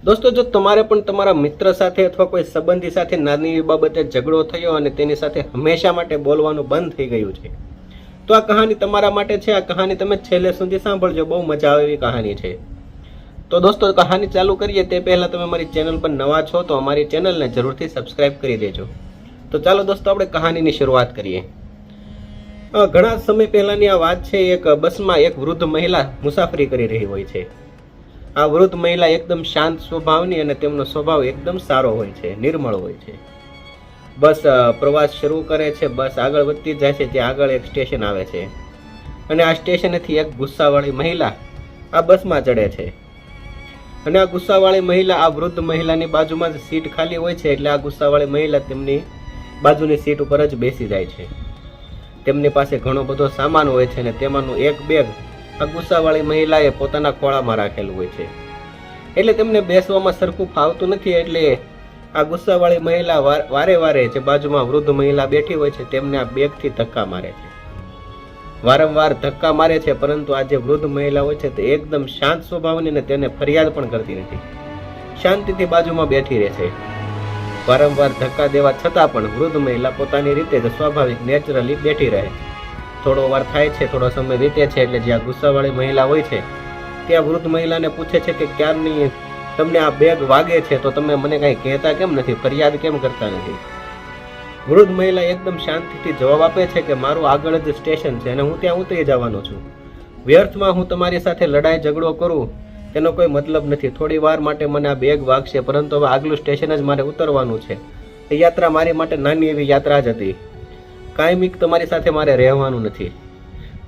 दोस्तों जो तमारे पण तमारा मित्र साथे अथवा कोई संबंधी साथे नानी एवी बाबते झगड़ो थयो अने तेनी साथे हमेशा माटे बोलवानुं बंध थई गयुं छे तो आ कहानी तमारा माटे छे। आ कहानी तमे छेल्ले सुधी सांभळजो, बहु मजा आवे एवी कहानी छे। तो दोस्तों कहानी चालू करीए ते पहेला तमे मारी चेनल पर नवा छो तो अमारी चेनलने जरूरथी सब्सक्राइब करी देजो। तो चालो दोस्तों आपणे कहानीनी शरूआत करीए। घणा समय पहेलानी आ वात छे। एक बसमां एक वृद्ध महिला मुसाफरी करी रही होय छे। आ वृद्ध महिला एकदम शांत स्वभावनी अने तेमनो स्वभाव एकदम सारो होय छे, निर्मळ होय छे। बस प्रवास शुरू करे छे। बस आगळ वधती जाय छे। त्यां आगळ एक स्टेशन आवे छे अने आ स्टेशनेथी एक गुस्सावाળી महिला आ बसमां चढ़े छे अने आ गुस्सावाળી महिला आ वृद्ध महिलानी बाजुमां ज सीट खाली होय छे એટલે आ गुस्सावाળી महिला तेमनी बाजुनी सीट उपर ज बेसी जाय छे। तेमनी पासे घणो बधो सामान होय छे ने तेमानुं एक बेग आ गुस्सावाળી महिलाए पोताना खोळामां राखेલું હોય છે એટલે તેમને બેસવામાં સરખું ફાવતું નથી। એટલે આ ગુસ્સાવાળી महिला વારે વારે જે બાજુમાં વૃદ્ધ महिला બેઠી હોય છે તેમને આ બેગથી ધક્કા મારે છે, વારંવાર ધક્કા મારે છે। પરંતુ આ જે વૃદ્ધ महिला હોય છે તે એકદમ શાંત સ્વભાવની ને તેને ફરિયાદ પણ કરતી નથી, શાંતિથી બાજુમાં બેઠી રહે છે। વારંવાર ધક્કા દેવા છતાં પણ વૃદ્ધ महिला પોતાની રીતે જ સ્વાભાવિક નેચરલી બેઠી રહે છે। थोड़ो वार थाय छे, थोड़ो समय वीते छे એટલે जे आ गुस्सावाળી महिला होय छे ते आ वृद्ध महिलाने पूछे छे के क्यारनी तमने आ बेग वागे छे तो तमे मने काई कहेता केम नथी, फरियाद केम करता नथी। वृद्ध महिला एकदम शांतिथी जवाब आपे छे के मारुं आगळ ज स्टेशन छे अने हुं त्यां उतरी जवानो छुं। व्यर्थमां हुं तमारी साथे लड़ाई झगड़ो करूं तेनो कोई मतलब नथी। थोड़ी वार माटे मने आ बेग वागशे परंतु हवे आगલું स्टेशन ज मारे उतरवानुं छे। ए यात्रा मारी माटे नानी एवी यात्रा ज हती। कायमिक तमारी साथे मारे રહેવાનું નથી।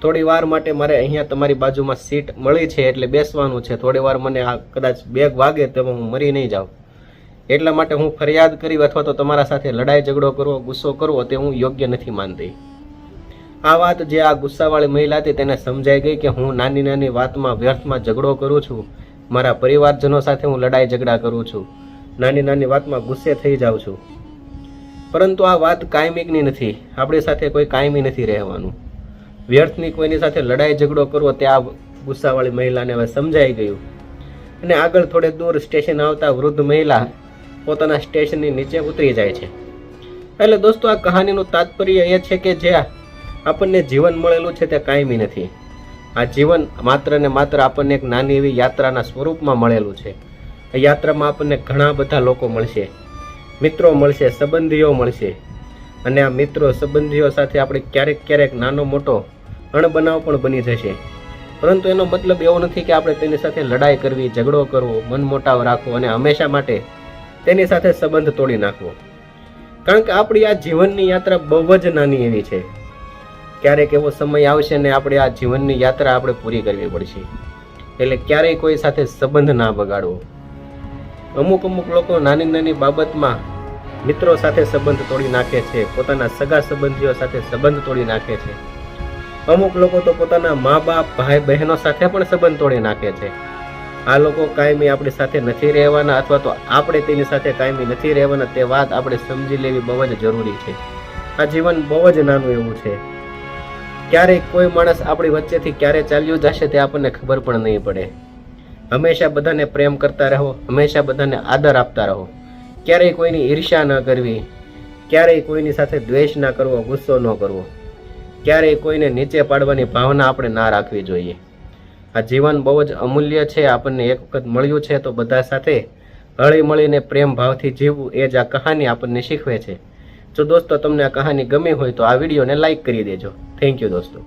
થોડી વાર માટે મારે અહીંયા તમારી બાજુમાં સીટ મળી છે એટલે બેસવાનું છે। થોડી વાર મને આ કદાચ બેગ વાગે તો હું મરી નહીં જાઉં એટલા માટે હું ફરિયાદ કરી અથવા તો તમારા સાથે લડાઈ ઝઘડો કરવો, ગુસ્સો કરવો તે હું યોગ્ય નથી માનતી। આ વાત જે આ ગુસ્સાવાળી મહિલા હતી તેને સમજાઈ ગઈ કે હું નાની નાની વાતમાં વ્યર્થમાં ઝઘડો કરું છું, મારા પરિવારજનો સાથે હું લડાઈ ઝઘડા કરું છું, નાની નાની વાતમાં ગુસ્સે થઈ જાઉં છું। परंतु आ वात कायमिकनी नथी। आपणी साथे कोई कायमी नथी रहेवानुं। व्यर्थनी कोईनी साथे लड़ाई झगड़ो करवो ते आ गुस्सावाળી महिलाने हवे समजाई गयुं अने आगळ थोड़े दूर स्टेशन आवता वृद्ध महिला पोताना स्टेशननी नीचे उतरी जाय छे। એટલે दोस्तों आ कहानीनुं तात्पर्य ए छे के जे आपणने जीवन मळेलुं छे ते कायमी नथी। आ जीवन मात्र ने मात्र आपणने एक नानी एवी यात्राना स्वरूपमां मळेलुं छे। आ यात्रामां आपणने घणा बधा लोको मळशे, मित्रों मळशे, संबंधीओ मळशे अने आ मित्रों संबंधीओ साथे आपणे क्यारेक क्यारेक नानो मोटो अणबनाव पण बनी जशे। परंतु एनो मतलब एवो नथी के आपणे तेनी साथे लड़ाई करवी, झगड़ो करवो, मनमोटाव राखવો અને हमेशा माटे तेनी साथे संबंध तोड़ी नाखवो। कारण के आपणी आ जीवननी यात्रा बहु ज नानी एवी छे। क्यारेक एवो समय आवशे ने आपणे आ जीवननी यात्रा आपणे पूरी करवी पड़शे। એટલે ક્યારેય કોઈ સાથે સંબંધ ના બગાડવો। અમુક અમુક લોકો નાની નાની બાબતમાં મિત્રો સાથે સંબંધ તોડી નાખે છે, પોતાના સગા સંબંધીઓ સાથે સંબંધ તોડી નાખે છે। અમુક લોકો તો પોતાના મા બાપ, ભાઈ બહેનો સાથે પણ સંબંધ તોડી નાખે છે। આ લોકો કાયમી આપણી સાથે નથી રહેવાના અથવા તો આપણે તેની સાથે કાયમી નથી રહેવાના તે વાત આપણે સમજી લેવી બહુ જ જરૂરી છે। આ જીવન બહુ જ નાનું એવું છે। ક્યારેક કોઈ માણસ આપણી વચ્ચેથી ક્યારે ચાલ્યો જશે તે આપણને ખબર પણ નહીં પડે। हमेशा बधाने प्रेम करता रहो, हमेशा बधाने आदर आपता रहो। क्यारेय कोईनी ईर्ष्या न करवी, क्यारेय कोईनी साथे द्वेष न करवो, गुस्सो न करवो, क्यारेय कोईने नीचे पाडवानी भावना आपणे ना राखवी जोईए। आ जीवन बहु ज अमूल्य छे। आपणे एक वखत मळ्युं छे तो बधा साथे हळी मळीने प्रेम भावथी जीवવું ए ज आ कहानी आपणे शीखवे छे। जो दोस्तों तमने आ कहानी गमी होय तो आ विडियोने लाइक करी देजो। थैंक यू दोस्तों।